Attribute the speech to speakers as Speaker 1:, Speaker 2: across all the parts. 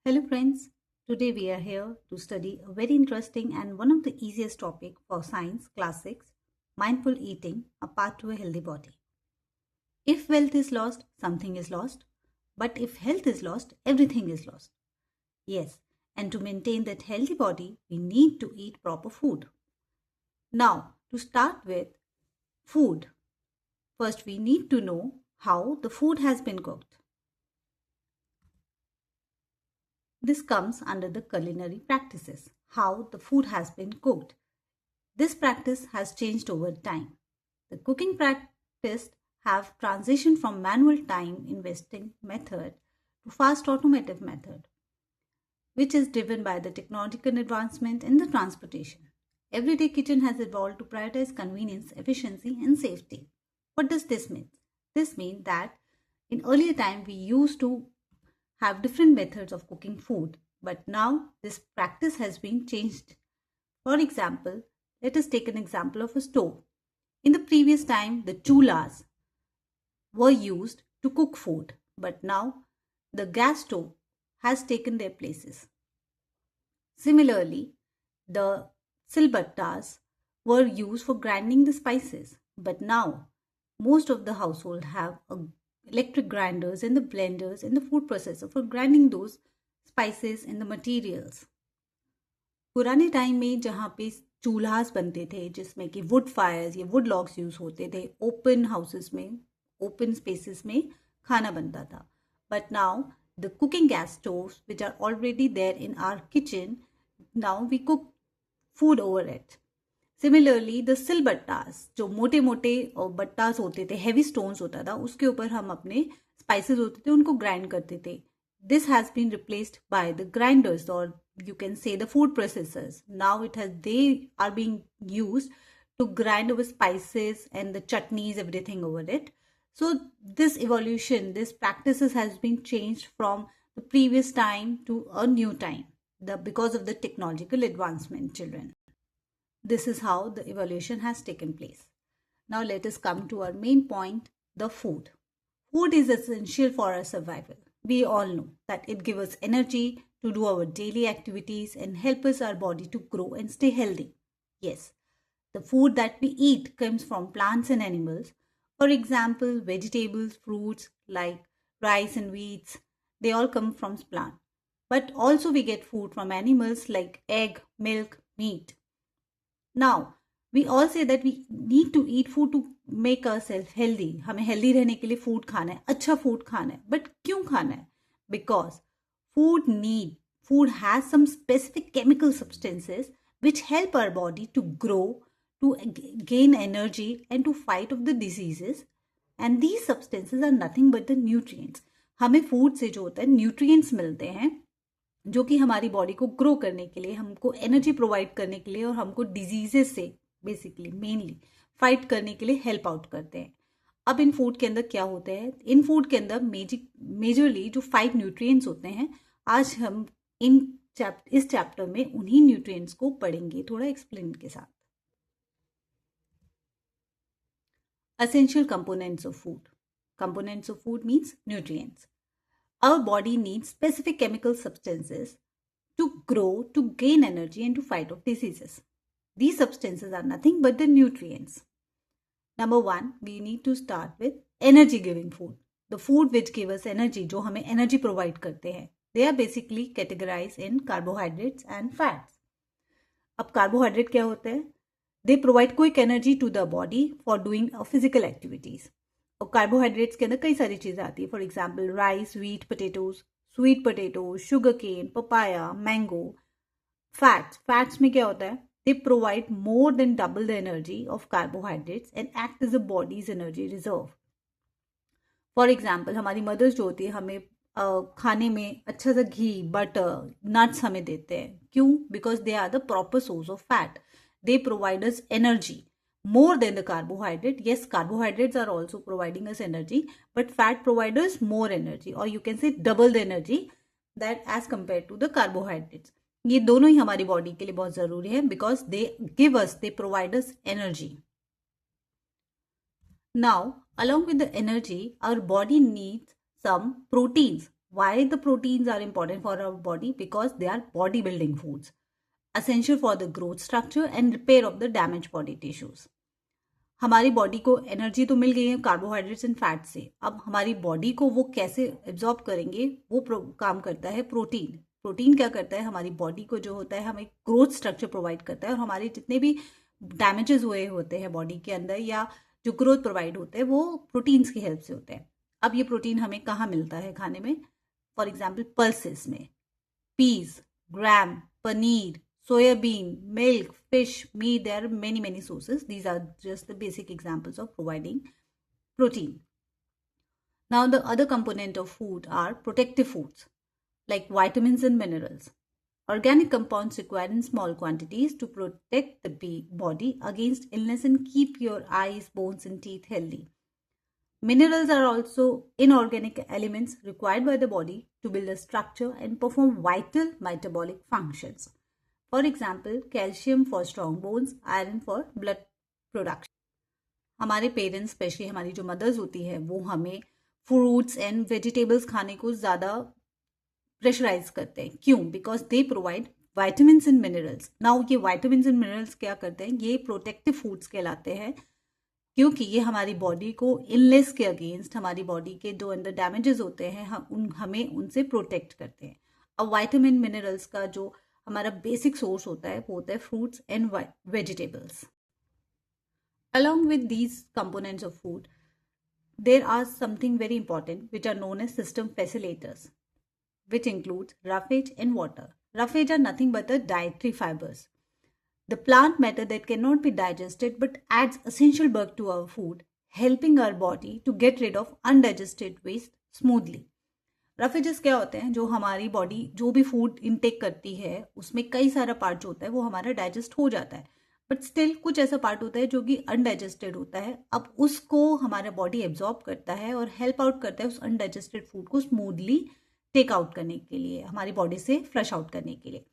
Speaker 1: Hello friends, today we are here to study a very interesting and one of the easiest topic for science classics, mindful eating, a path to a healthy body. If wealth is lost, something is lost, but if health is lost, everything is lost. Yes, and to maintain that healthy body, we need to eat proper food. Now, to start with food, first we need to know how the food has been cooked. This comes under the culinary practices, how the food has been cooked. This practice has changed over time. The cooking practice have transitioned from manual time investing method to fast automated method, which is driven by the technological advancement in the transportation. Everyday kitchen has evolved to prioritize convenience, efficiency, and safety. What does this mean? This means that in earlier time we used to have different methods of cooking food, but now this practice has been changed. For example, let us take an example of a stove. In the previous time, the chulas were used to cook food, but now the gas stove has taken their places. Similarly, the silbattas were used for grinding the spices, but now most of the household have electric grinders and the blenders and the food processor for grinding those spices and the materials. पुराने time में जहाँ पे चूल्हास बनते थे जिसमें कि wood fires या वुड लॉग्स यूज होते थे, ओपन हाउसेस में, ओपन स्पेसेस में खाना बनता था. But now the cooking gas stoves which are already there in our kitchen, now we cook food over it. Similarly the सिल बट्टास, जो मोटे मोटे बट्टास होते थे, हैवी स्टोन्स होता था, उसके ऊपर हम अपने स्पाइसेस होते थे उनको ग्राइंड करते थे. This has been replaced by the grinders, or you can say the food processors. Now they are being used to grind over spices and the chutneys, everything over it. So this evolution, this practices has been changed from the previous time to a new time, because of the technological advancement, children. This is how the evolution has taken place. Now let us come to our main point, the food. Food is essential for our survival. We all know that it gives us energy to do our daily activities and help us our body to grow and stay healthy. Yes, the food that we eat comes from plants and animals. For example, vegetables, fruits like rice and wheats, they all come from plant. But also we get food from animals like egg, milk, meat. Now, we all say that we need to eat food to make ourselves healthy. हमें healthy रहने के लिए food खाना है, अच्छा food खाना है. But क्यों खाना है? Because food has some specific chemical substances which help our body to grow, to gain energy and to fight off the diseases. And these substances are nothing but the nutrients. हमें food से जो होता है nutrients मिलते हैं, जो कि हमारी बॉडी को ग्रो करने के लिए, हमको एनर्जी प्रोवाइड करने के लिए और हमको डिजीजेस से बेसिकली मेनली फाइट करने के लिए हेल्प आउट करते हैं. अब इन फूड के अंदर क्या होता है? इन फूड के अंदर मेजरली जो 5 न्यूट्रिएंट्स होते हैं, आज हम इस चैप्टर में उन्हीं न्यूट्रिएंट्स को पढ़ेंगे थोड़ा एक्सप्लेन के साथ. Essential components of food. Components of food means nutrients. Our body needs specific chemical substances to grow, to gain energy and to fight off diseases. These substances are nothing but the nutrients. Number 1, we need to start with energy giving food. The food which give us energy, जो हमें energy provide करते हैं, they are basically categorized in carbohydrates and fats. अब carbohydrate क्या होते हैं? They provide quick energy to the body for doing physical activities. और carbohydrates के अंदर कई सारी चीज़ें आती है. For example rice, wheat potatoes, sweet potatoes, sugar cane, papaya, mango. Fats में क्या होता है? They provide more than double the energy of carbohydrates and act as a body's energy reserve. For example हमारी मदर्स जो होती है हमें खाने में अच्छा सा घी, बटर, नट्स हमें देते हैं. क्यों? Because they are the proper source of fat. They provide us energy more than the carbohydrate. Yes, carbohydrates are also providing us energy, but fat provides us more energy, or you can say double the energy that as compared to the carbohydrates. ये दोनों ही हमारी body के लिए बहुत जरूरी है because they provide us energy. Now, along with the energy, our body needs some proteins. Why the proteins are important for our body? Because they are body building foods, essential for the growth structure and repair of the damaged body tissues. हमारी body को energy तो मिल गई है carbohydrates and fat से, अब हमारी body को वो कैसे एब्जॉर्ब करेंगे, वो काम करता है प्रोटीन। प्रोटीन क्या करता है, हमारी बॉडी को जो होता है हमें ग्रोथ स्ट्रक्चर प्रोवाइड करता है, और हमारे जितने भी डैमेजेस हुए होते हैं बॉडी के अंदर या जो ग्रोथ प्रोवाइड होते हैं वो प्रोटीन्स की हेल्प से होते हैं। अब ये प्रोटीन हमें कहाँ मिलता है खाने में? फॉर एग्जाम्पल पल्सेस में, piece, gram, paneer, soybean, milk, fish, meat. There are many sources. These are just the basic examples of providing protein. Now the other component of food are protective foods like vitamins and minerals. Organic compounds required in small quantities to protect the body against illness and keep your eyes, bones and teeth healthy. Minerals are also inorganic elements required by the body to build a structure and perform vital metabolic functions. For example, calcium for strong bones, iron for blood production. हमारे parents, specially हमारी जो mother's होती है, वो हमें fruits and vegetables खाने को ज़्यादा प्रेशराइज करते हैं। क्यों? Because they provide vitamins and minerals. Now ये वाइटामिन्स एंड मिनरल्स क्या करते हैं? ये प्रोटेक्टिव फूड्स कहलाते हैं, क्योंकि ये हमारी बॉडी को इलनेस के अगेंस्ट, हमारी बॉडी के जो अंदर डैमेजेस होते हैं हमें उनसे प्रोटेक्ट करते हैं। अब वाइटामिन मिनरल्स का जो हमारा बेसिक सोर्स होता है वो होता है fruits and vegetables. Along with these components of food, there are something very important which are known as system facilitators, which includes roughage and water. Roughage are nothing but the dietary fibers, the plant matter that cannot be digested but adds essential bulk to our food, helping our body to get rid of undigested waste smoothly. Roughages क्या होते हैं? जो हमारी body जो भी food intake करती है उसमें कई सारा पार्ट जो होता है वो हमारा डाइजेस्ट हो जाता है, बट स्टिल कुछ ऐसा पार्ट होता है जो कि अनडाइजेस्टेड होता है। अब उसको हमारा बॉडी एब्जॉर्ब करता है और हेल्प आउट करता है उस अनडाइजेस्टेड फूड को स्मूथली टेक आउट करने के लिए, हमारी बॉडी से फ्लश आउट करने के लिए।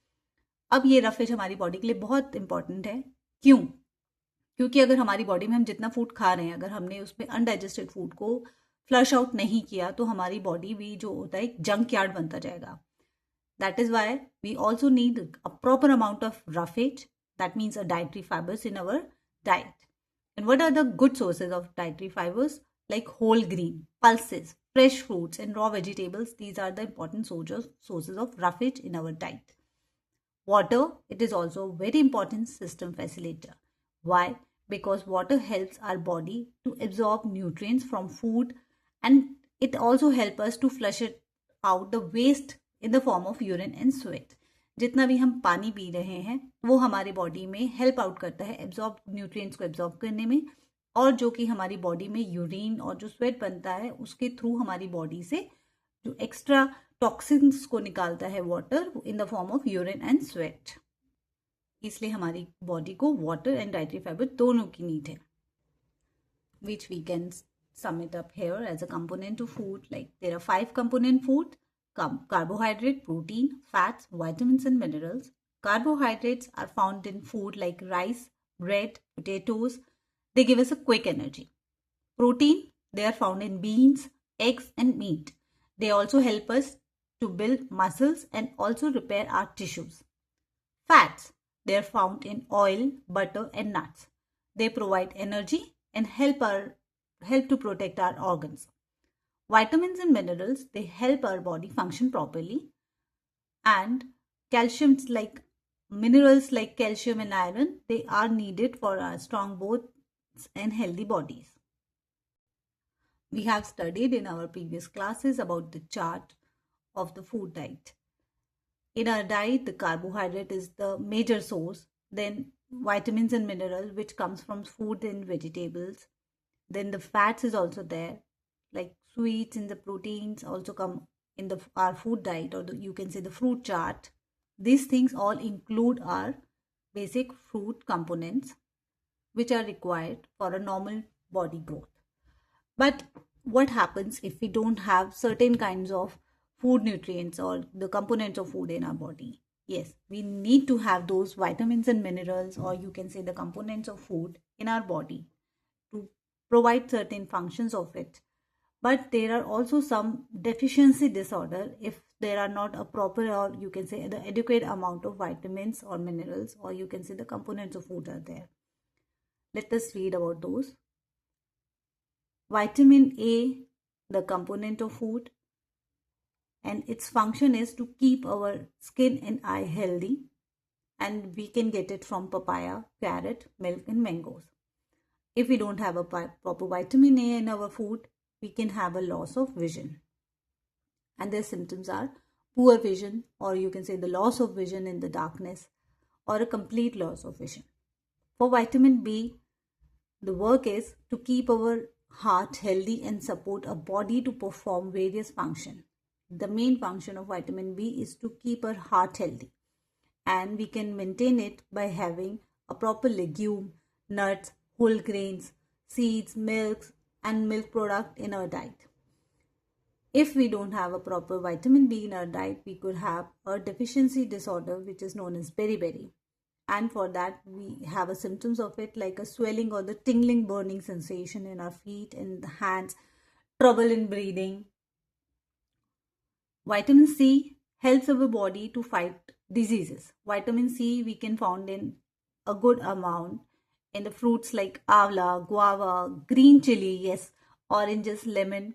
Speaker 1: अब ये रफेज हमारी बॉडी के लिए बहुत इंपॉर्टेंट है। क्यों? क्योंकि अगर हमारी बॉडी में हम जितना फूड खा रहे हैं, अगर हमने उसमें अनडाइजेस्टेड फूड को फ्लश आउट नहीं किया तो हमारी बॉडी भी जो होता है एक जंक यार्ड बनता जाएगा। That is why we also need a proper amount of roughage, that means a dietary fibres in our diet. And what are the good sources of dietary fibres? Like whole green, pulses, fresh fruits and raw vegetables. These are the important sources of roughage in our diet. Water, it is also a very important system facilitator. Why? Because water helps our body to absorb nutrients from food, and it also helps us to flush it out the waste in the form of urine and sweat. जितना भी हम पानी P रहे हैं वो हमारे body में help out करता है एब्जॉर्ब न्यूट्रिएंट्स को एब्जॉर्ब करने में, और जो कि हमारी बॉडी में यूरिन और जो स्वेट बनता है उसके थ्रू हमारी बॉडी से जो एक्स्ट्रा टॉक्सिन्स को निकालता है water in the form of urine and sweat. इसलिए हमारी बॉडी को वाटर एंड डाइटरी फाइबर दोनों की नीड है, which we can sum it up here as a component of food. Like there are 5 component food: carbohydrate, protein, fats, vitamins and minerals. Carbohydrates are found in food like rice, bread, potatoes. They give us a quick energy. Protein, they are found in beans, eggs and meat. They also help us to build muscles and also repair our tissues. Fats, they are found in oil, butter and nuts. They provide energy and help to protect our organs. Vitamins and minerals, they help our body function properly. And calciums, like minerals like calcium and iron, they are needed for our strong bones and healthy bodies. We have studied in our previous classes about the chart of the food diet. In our diet, the carbohydrate is the major source, then vitamins and minerals which comes from food and vegetables. Then the fats is also there, like sweets and the proteins also come in our food diet, or you can say the fruit chart. These things all include our basic food components which are required for a normal body growth. But what happens if we don't have certain kinds of food nutrients or the components of food in our body? Yes, we need to have those vitamins and minerals, or you can say the components of food in our body to provide certain functions of it. But there are also some deficiency disorder if there are not a proper, or you can say the adequate amount of vitamins or minerals, or you can say the components of food are there. Let us read about those. Vitamin A, the component of food, and its function is to keep our skin and eye healthy, and we can get it from papaya, carrot, milk, and mangoes. If we don't have a proper vitamin A in our food, we can have a loss of vision. And their symptoms are poor vision, or you can say the loss of vision in the darkness, or a complete loss of vision. For vitamin B, the work is to keep our heart healthy and support a body to perform various functions. The main function of vitamin B is to keep our heart healthy, and we can maintain it by having a proper legume, nuts, whole grains, seeds, milks, and milk product in our diet. If we don't have a proper vitamin B in our diet, we could have a deficiency disorder which is known as beriberi. And for that, we have a symptoms of it like a swelling or the tingling burning sensation in our feet and the hands, trouble in breathing. Vitamin C helps our body to fight diseases. Vitamin C we can find in a good amount in the fruits like avla, guava, green chili, yes, oranges, lemon.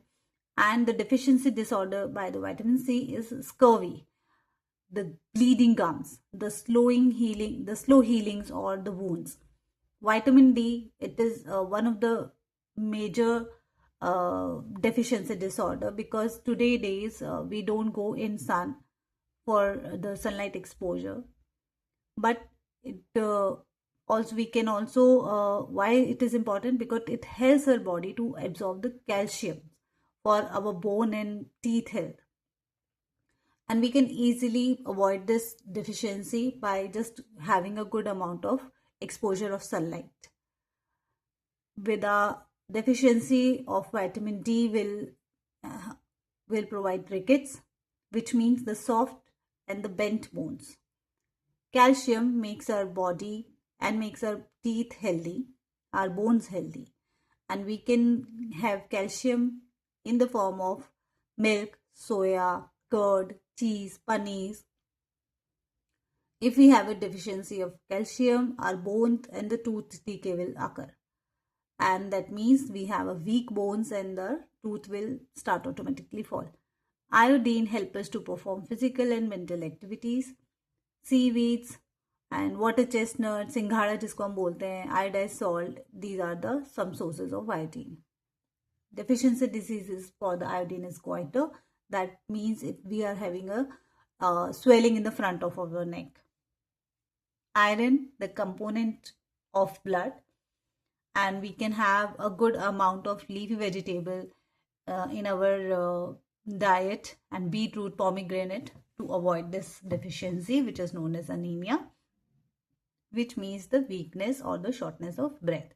Speaker 1: And the deficiency disorder by the vitamin C is scurvy, the bleeding gums, the slow healings or the wounds. Vitamin D, it is one of the major deficiency disorder, because today days we don't go in sun for the sunlight exposure. But it also we can also why it is important, because it helps our body to absorb the calcium for our bone and teeth health. And we can easily avoid this deficiency by just having a good amount of exposure of sunlight. With a deficiency of vitamin D will provide rickets, which means the soft and the bent bones. Calcium makes our body and makes our teeth healthy, our bones healthy. And we can have calcium in the form of milk, soya, curd, cheese, paneer. If we have a deficiency of calcium, our bones and the tooth decay will occur. And that means we have a weak bones and the tooth will start automatically fall. Iodine helps us to perform physical and mental activities. Seaweeds and water chestnut, singhara जिसको हम बोलते हैं, iodized salt, these are the some sources of iodine. Deficiency diseases for the iodine is goiter. That means if we are having a swelling in the front of our neck. Iron, the component of blood, and we can have a good amount of leafy vegetable in our diet, and beetroot, pomegranate, to avoid this deficiency, which is known as anemia, which means the weakness or the shortness of breath.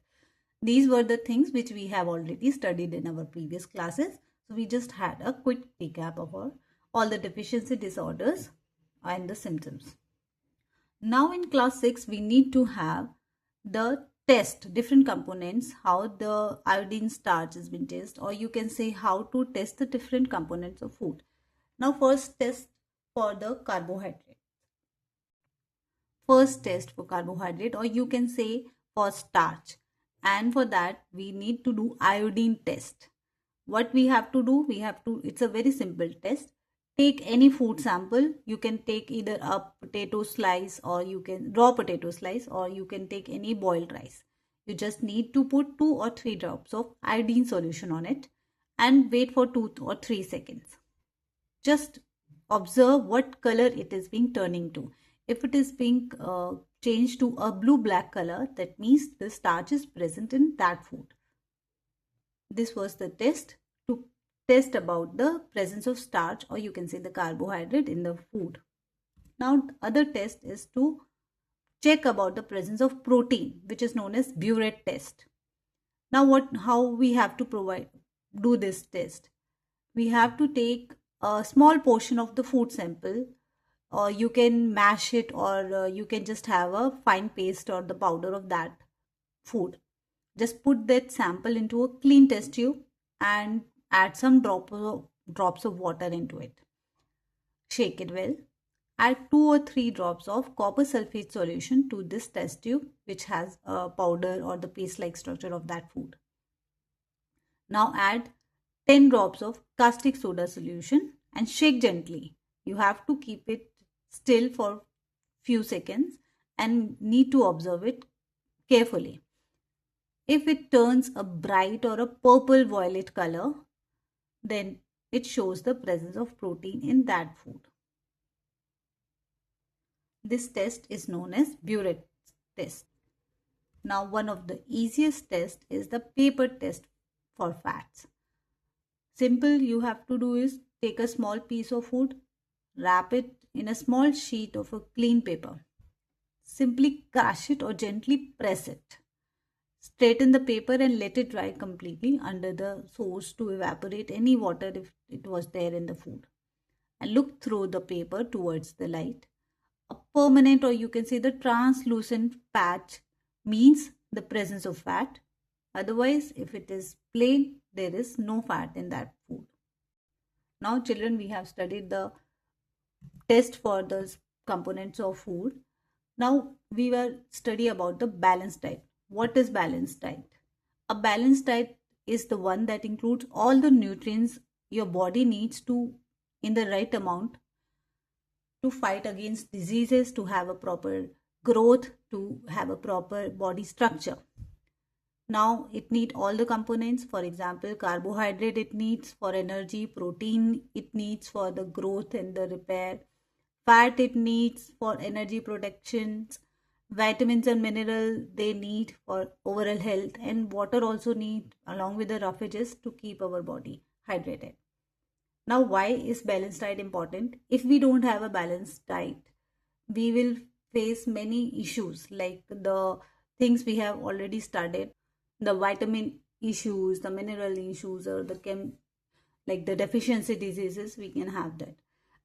Speaker 1: These were the things which we have already studied in our previous classes. So we just had a quick recap of all the deficiency disorders and the symptoms. Now in class 6, we need to have the test different components, how the iodine starch has been tested, or you can say how to test the different components of food. Now first test for the carbohydrate. First test for carbohydrate, or you can say for starch. And for that we need to do iodine test. What we have to do, it's a very simple test. Take any food sample. You can take either a potato slice, or you can raw potato slice, or you can take any boiled rice. You just need to put 2 or 3 drops of iodine solution on it and wait for 2 or 3 seconds. Just observe what color it is being turning to. If it is being changed to a blue-black color, that means the starch is present in that food. This was the test to test about the presence of starch, or you can say the carbohydrate in the food. Now other test is to check about the presence of protein, which is known as burette test. Now how we have to do this test? We have to take a small portion of the food sample, or you can mash it, or you can just have a fine paste or the powder of that food. Just put that sample into a clean test tube and add some drops of water into it. Shake it well. Add 2 or 3 drops of copper sulfate solution to this test tube, which has a powder or the paste-like structure of that food. Now add 10 drops of caustic soda solution and shake gently. You have to keep it still for few seconds and need to observe it carefully. If it turns a bright or a purple violet color, then it shows the presence of protein in that food. This test is known as burette test. Now, one of the easiest tests is the paper test for fats. Simple, you have to do is take a small piece of food, wrap it in a small sheet of a clean paper. Simply crush it or gently press it. Straighten the paper and let it dry completely under the source to evaporate any water if it was there in the food. And look through the paper towards the light. A permanent, or you can say the translucent patch, means the presence of fat. Otherwise, if it is plain, there is no fat in that food. Now, children, we have studied the test for the components of food. Now, we will study about the balanced diet. What is balanced diet? A balanced diet is the one that includes all the nutrients your body needs to in the right amount to fight against diseases, to have a proper growth, to have a proper body structure. Now it needs all the components. For example, carbohydrate it needs for energy, protein it needs for the growth and the repair, fat it needs for energy protections, vitamins and mineral they need for overall health, and water also need along with the roughages to keep our body hydrated. Now, why is balanced diet important? If we don't have a balanced diet, we will face many issues like the things we have already studied, the vitamin issues, the mineral issues, or like the deficiency diseases, we can have that.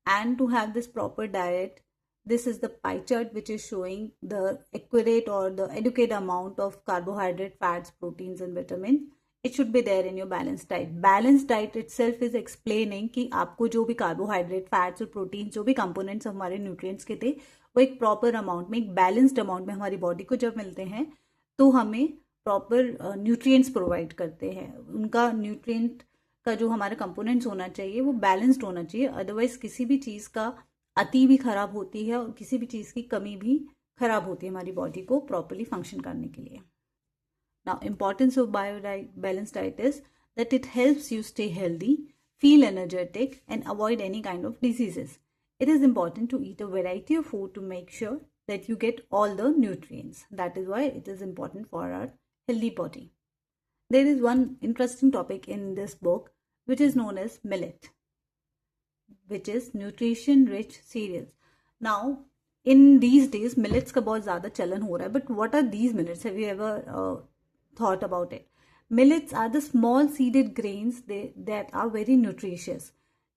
Speaker 1: And to have this proper diet, this is the pie chart which is showing the accurate or the adequate amount of carbohydrate, fats, proteins and vitamins. It should be there in your balanced diet. Balanced diet itself is explaining कि आपको जो भी carbohydrate, fats और proteins जो भी components हमारे nutrients के थे वो एक proper amount में, एक balanced amount में हमारी body को जब मिलते हैं तो हमें proper nutrients provide करते हैं. उनका nutrient का जो हमारे components होना चाहिए वो balanced होना चाहिए. Otherwise किसी भी चीज़ का अति भी खराब होती है और किसी भी चीज़ की कमी भी खराब होती है हमारी body को properly function करने के लिए. Now, importance of balanced diet is that it helps you stay healthy, feel energetic, and avoid any kind of diseases. It is important to eat a variety of food to make sure that you get all the nutrients. That is why it is important for our healthy body. There is one interesting topic in this book which is known as millet, which is nutrition-rich cereals. Now, in these days, millets का बहुत ज़्यादा चलन हो रहा है. But what are these millets? Have you ever thought about it? Millets are the small seeded grains that are very nutritious.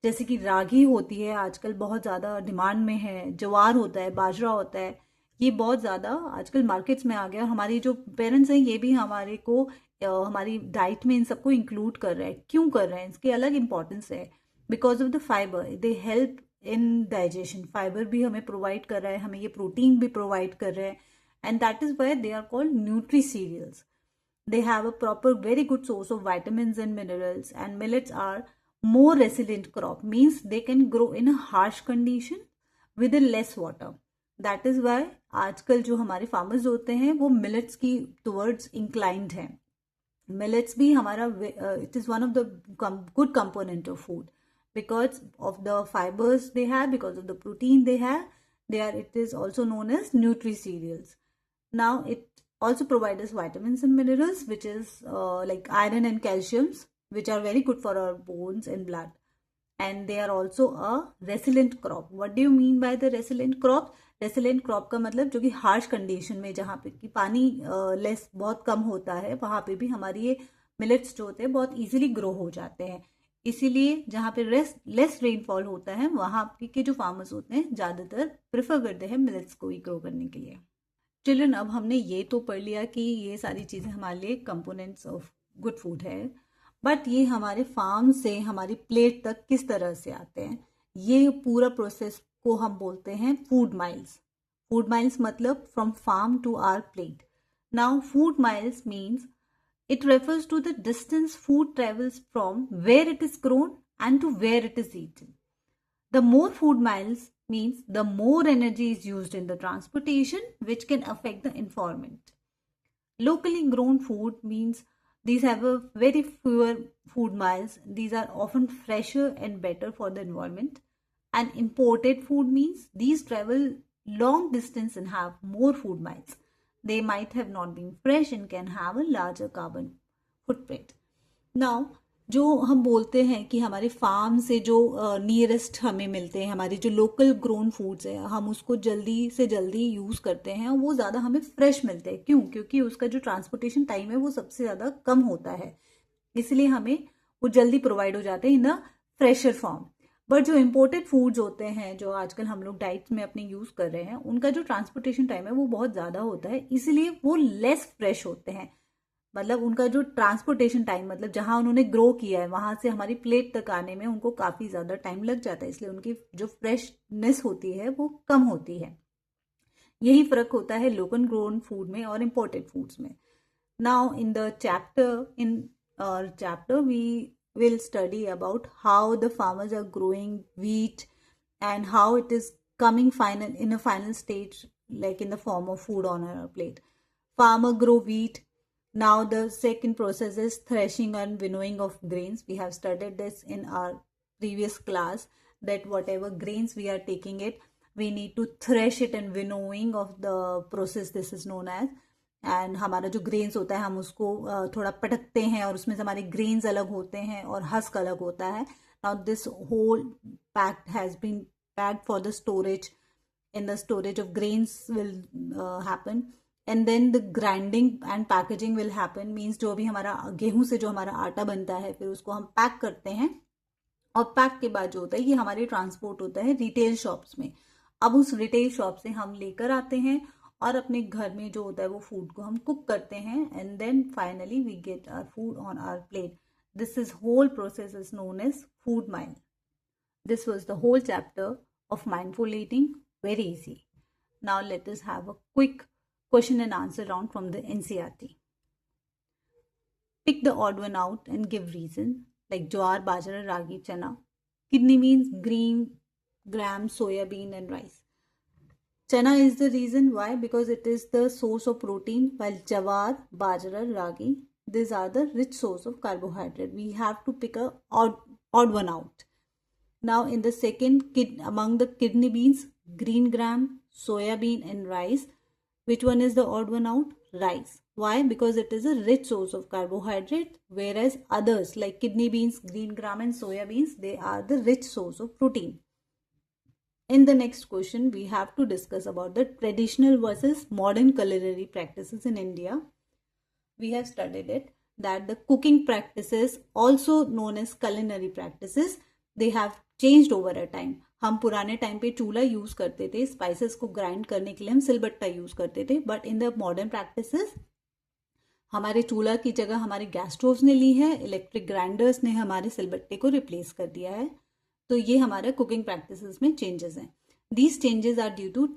Speaker 1: जैसे कि रागी होती है, आजकल बहुत ज़्यादा डिमांड में है. ज्वार होता है, बाजरा होता है, ये बहुत ज़्यादा आजकल मार्केट्स में आ गया. हमारी जो पेरेंट्स हैं ये भी हमारे को हमारी डाइट में इन सबको इंक्लूड कर रहे हैं. क्यों कर रहे हैं? इसकी अलग इंपॉर्टेंस है. Because of the fibre, they help in digestion. Fibre भी हमें प्रोवाइड कर रहा है, हमें ये प्रोटीन भी प्रोवाइड कर रहे हैं, and that is why they are called nutri cereals. They have a proper, very good source of vitamins and minerals, and millets are more resilient crop, means they can grow in a harsh condition with a less water. That is why आजकल जो हमारे farmers होते हैं वो millets की towards inclined हैं. Millets भी हमारा it is one of the good component of food because of the fibers they have, because of the protein they have. It is also known as nutri cereals. Now it also provide us vitamins and minerals, which is like iron and calciums, which are very good for our bones and blood. And they are also a resilient crop. What do you mean by the resilient crop? Resilient crop का मतलब जो कि harsh condition में, जहाँ पे कि पानी less बहुत कम होता है, वहाँ पे भी हमारी ये millets जो होते हैं बहुत easily grow हो जाते हैं. इसीलिए जहाँ पे less rainfall होता है वहाँ के जो farmers होते हैं ज़्यादातर prefer करते हैं millets को ही grow करने के लिए. चिल्ड्रन, अब हमने ये तो पढ़ लिया कि ये सारी चीज़ें हमारे लिए कंपोनेंट्स ऑफ गुड फूड है, बट ये हमारे फार्म से हमारी प्लेट तक किस तरह से आते हैं, ये पूरा प्रोसेस को हम बोलते हैं फूड माइल्स. फूड माइल्स मतलब from farm to our plate. Now food miles means it refers to the distance food travels from where it is grown and to where it is eaten. The more food miles means the more energy is used in the transportation, which can affect the environment. Locally grown food means these have a very fewer food miles. These are often fresher and better for the environment. And imported food means these travel long distance and have more food miles. They might have not been fresh and can have a larger carbon footprint. Now, जो हम बोलते हैं कि हमारे farm से जो nearest हमें मिलते हैं, हमारे जो लोकल ग्रोन फूड्स हैं, हम उसको जल्दी से जल्दी यूज़ करते हैं, वो ज़्यादा हमें फ्रेश मिलते हैं. क्यों? क्योंकि उसका जो ट्रांसपोर्टेशन टाइम है वो सबसे ज़्यादा कम होता है, इसलिए हमें वो जल्दी प्रोवाइड हो जाते हैं in the fresher form. But जो इम्पोर्टेड फूड्स होते हैं, जो आजकल हम लोग डाइट में अपने यूज़ कर रहे हैं, उनका जो ट्रांसपोर्टेशन टाइम है वो बहुत ज़्यादा होता है, इसलिए वो लेस फ्रेश होते हैं. मतलब उनका जो ट्रांसपोर्टेशन टाइम, मतलब जहां उन्होंने ग्रो किया है वहां से हमारी प्लेट तक आने में उनको काफ़ी ज़्यादा टाइम लग जाता है, इसलिए उनकी जो फ्रेशनेस होती है वो कम होती है. यही फ़र्क होता है लोकल ग्रोन फूड में और इम्पोर्टेड फूड्स में. Now in the chapter we will study about how the farmers are growing wheat and how it is coming in a final stage, like in the form of food on our plate. Farmer grow wheat. Now the second process is threshing and winnowing of grains. We have studied this in our previous class, that whatever grains we are taking it, we need to thresh it, and winnowing of the process, this is known as. And हमारा जो grains होता है हम उसको थोड़ा पटकते हैं और उसमें से हमारे ग्रेन्स अलग होते हैं और हस्क अलग होता है. Now this whole packed has been packed for the storage. In the storage of grains will happen, and then the grinding and packaging will happen. Means जो भी हमारा गेहूं से जो हमारा आटा बनता है, फिर उसको हम पैक करते हैं, और पैक के बाद जो होता है ये हमारे ट्रांसपोर्ट होता है रिटेल शॉप्स में. अब उस रिटेल शॉप से हम लेकर आते हैं और अपने घर में जो होता है वो फूड को हम कुक करते हैं, and then finally we get our food on our plate. This is whole process is known as food mile. This was the whole chapter of mindful eating. Very easy. Now let us have a quick question and answer round from the NCERT. Pick the odd one out and give reason, like jowar, bajra, ragi, chana. Kidney means green, gram, soya bean and rice. Chana is the reason. Why? Because it is the source of protein, while jawar, bajra, ragi, these are the rich source of carbohydrate. We have to pick a odd one out. Now in the second, among the kidney beans, green gram, soya bean and rice, which one is the odd one out? Rice. Why? Because it is a rich source of carbohydrate, whereas others like kidney beans, green gram and soya beans, they are the rich source of protein. In the next question, we have to discuss about the traditional versus modern culinary practices in India. We have studied it, that the cooking practices, also known as culinary practices, they have changed over a time. हम पुराने time पे चूल्हा use करते थे, spices को grind करने के लिए हम सिलबट्टा यूज करते थे, but in the modern practices हमारे चूल्हा की जगह हमारे गैस स्टोव्स ने ली है, इलेक्ट्रिक ग्राइंडर्स ने हमारे सिलबट्टे को रिप्लेस कर दिया है. तो ये हमारे कुकिंग प्रैक्टिसेस में चेंजेस हैं. These changes are due to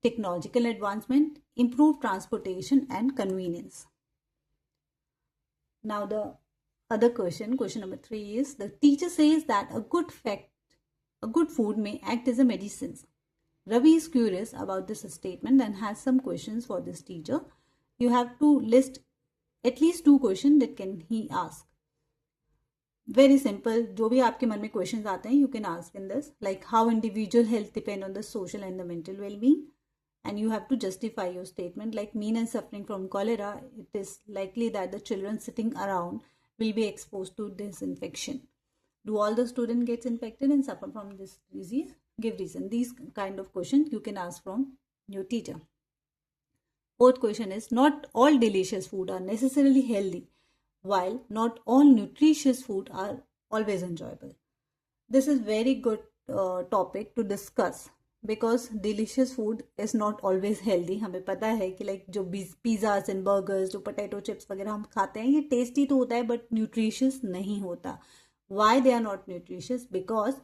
Speaker 1: technological advancement, improve transportation and convenience. Now the other question number 3 is, the teacher says that a good food may act as a medicine. Ravi is curious about this statement and has some questions for this teacher. You have to list at least 2 questions that can he ask. Very simple. जो भी आपके मन में questions आते हैं, you can ask in this, like how individual health depend on the social and the mental well-being, and you have to justify your statement, like mean and suffering from cholera, it is likely that the children sitting around will be exposed to this infection. Do all the students get infected and suffer from this disease? Give reason. These kind of questions you can ask from your teacher. Fourth question is, not all delicious food are necessarily healthy, while not all nutritious food are always enjoyable. This is very good topic to discuss. Because delicious food is not always healthy. हमें पता है कि like जो pizzas and burgers, जो potato chips वगैरह हम खाते हैं, ये टेस्टी तो होता है बट न्यूट्रिशियस नहीं होता. Why they are not nutritious? Because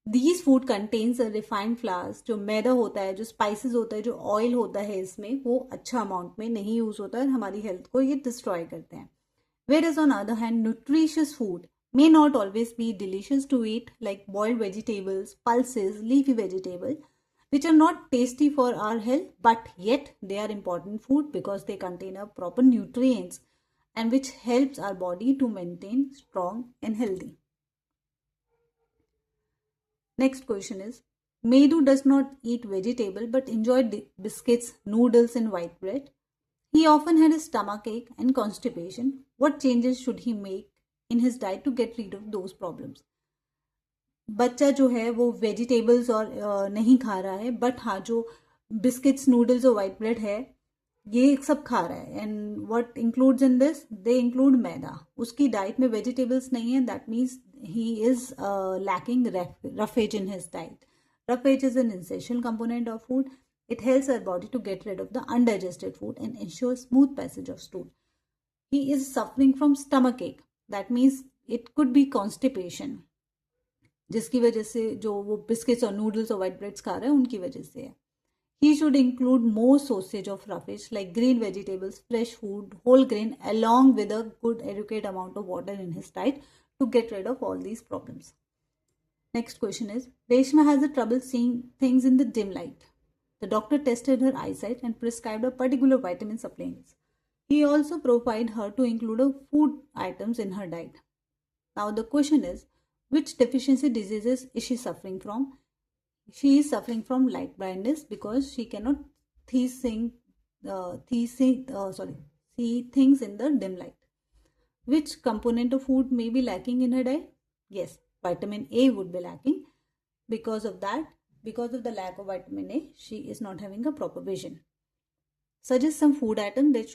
Speaker 1: these food contains refined flours. जो मैदा होता है, जो स्पाइसेस होता है, जो ऑयल होता है, इसमें वो अच्छा अमाउंट में नहीं यूज होता है, हमारी हेल्थ को ये डिस्ट्रॉय करते हैं. Whereas on other hand, nutritious food may not always be delicious to eat, like boiled vegetables, pulses, leafy vegetable, which are not tasty for our health, but yet they are important food because they contain a proper nutrients and which helps our body to maintain strong and healthy. Next question is, Medu does not eat vegetable but enjoyed biscuits, noodles and white bread. He often had a stomachache and constipation. What changes should he make in his diet to get rid of those problems? बच्चा जो है वो vegetables और नहीं खा रहा है, but हाँ जो बिस्किट्स, नूडल्स और वाइट ब्रेड है ये सब खा रहा है. And what includes in this? They include maida. उसकी डाइट में वेजिटेबल्स नहीं है, that means he is lacking roughage in his diet. Roughage is an essential component of food. It helps our body to get rid of the undigested food and ensures smooth passage of stool. He is suffering from stomachache. That means it could be constipation, जिसकी वजह से जो वो biscuits और noodles और white breads खा रहे हैं उनकी वजह से है. He should include more sources of roughage like green vegetables, fresh food, whole grain, along with a good adequate amount of water in his diet to get rid of all these problems. Next question is, Reshma has a trouble seeing things in the dim light. The doctor tested her eyesight and prescribed a particular vitamin supplements. He also provided her to include food items in her diet. Now the question is, which deficiency diseases is she suffering from? She is suffering from light blindness because she cannot see things in the dim light. Which component of food may be lacking in her diet? Yes, vitamin A would be lacking. Because of the lack of vitamin A, she is not having a proper vision. Suggest some food item that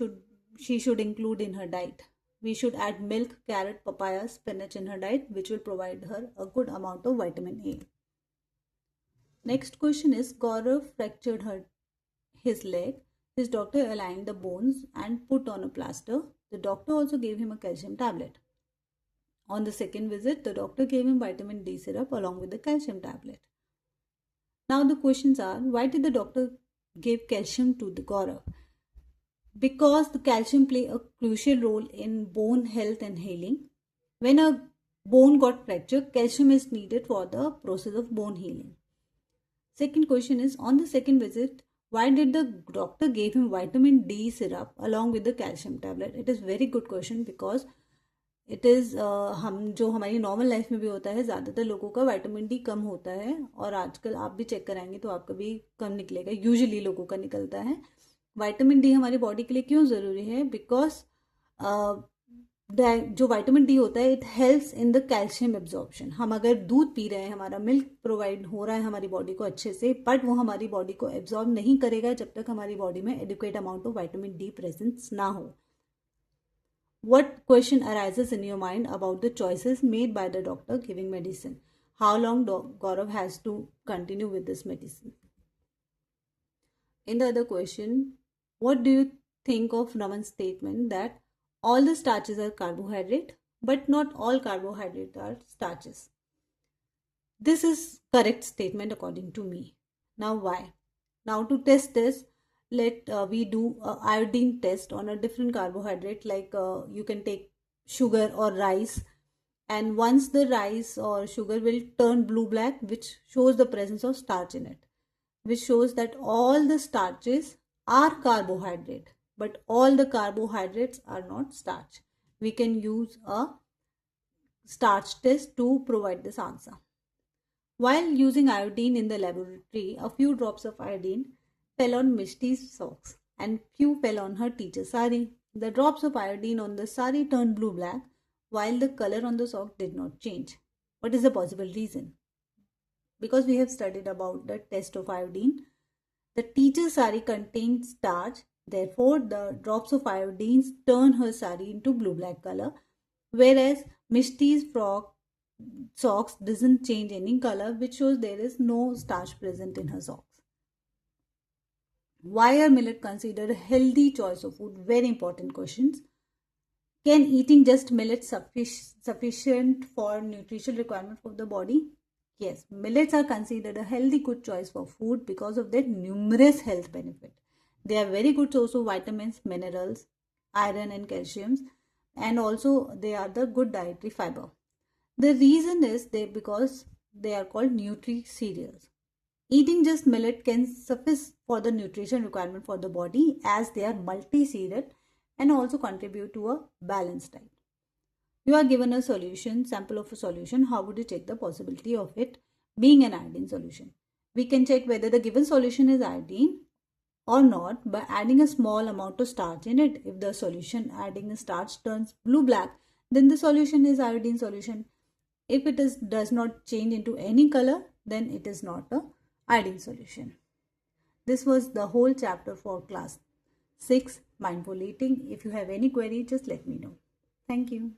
Speaker 1: she should include in her diet. We should add milk, carrot, papaya, spinach in her diet, which will provide her a good amount of vitamin A. Next question is, Gaurav fractured his leg. His doctor aligned the bones and put on a plaster. The doctor also gave him a calcium tablet. On the second visit, the doctor gave him vitamin D syrup along with the calcium tablet. Now the questions are, why did the doctor give calcium to the Gaurav? Because the calcium play a crucial role in bone health and healing. When a bone got fractured, calcium is needed for the process of bone healing. Second question is, on the second visit, why did the doctor give him vitamin D syrup along with the calcium tablet? It is very good question because it is हम जो हमारी normal life में भी होता है, ज़्यादातर लोगों का विटामिन डी कम होता है और आजकल आप भी चेक कराएंगे तो आपका भी कम निकलेगा, यूजुअली लोगों का निकलता है. विटामिन डी हमारी बॉडी के लिए क्यों ज़रूरी है? बिकॉज जो विटामिन डी होता है it helps in the calcium absorption. हम अगर दूध पी रहे हैं, हमारा मिल्क प्रोवाइड हो रहा है हमारी बॉडी को अच्छे से, बट वो हमारी बॉडी को एब्जॉर्ब नहीं करेगा जब तक हमारी बॉडी में adequate amount of vitamin D presence ना हो. What question arises in your mind about the choices made by the doctor giving medicine? How long Gaurav has to continue with this medicine? In the other question, what do you think of Raman's statement that all the starches are carbohydrate, but not all carbohydrates are starches? This is correct statement according to me. Now why? Now to test this, let we do a iodine test on a different carbohydrate, like you can take sugar or rice, and once the rice or sugar will turn blue black, which shows the presence of starch in it, which shows that all the starches are carbohydrate, but all the carbohydrates are not starch. We can use a starch test to provide this answer. While using iodine in the laboratory, a few drops of iodine fell on Mishti's socks and few fell on her teacher's sari. The drops of iodine on the sari turned blue-black while the color on the sock did not change. What is the possible reason? Because we have studied about the test of iodine. The teacher's sari contains starch, therefore the drops of iodine turn her sari into blue-black color, whereas Mishti's frock socks doesn't change any color, which shows there is no starch present in her socks. Why are millet considered a healthy choice of food? Very important questions. Can eating just millet sufficient for nutritional requirement of the body? Yes, millets are considered a healthy good choice for food because of their numerous health benefits. They are very good source of vitamins, minerals, iron and calcium, and also they are the good dietary fiber. The reason is because they are called nutri cereals. Eating just millet can suffice for the nutrition requirement for the body as they are multi-seeded and also contribute to a balanced diet. You are given a solution, sample of a solution. How would you check the possibility of it being an iodine solution? We can check whether the given solution is iodine or not by adding a small amount of starch in it. If the solution adding a starch turns blue-black, then the solution is iodine solution. If it does not change into any color, then it is not a iodine solution. This was the whole chapter for class 6 mindful eating. If you have any query, just let me know. Thank you.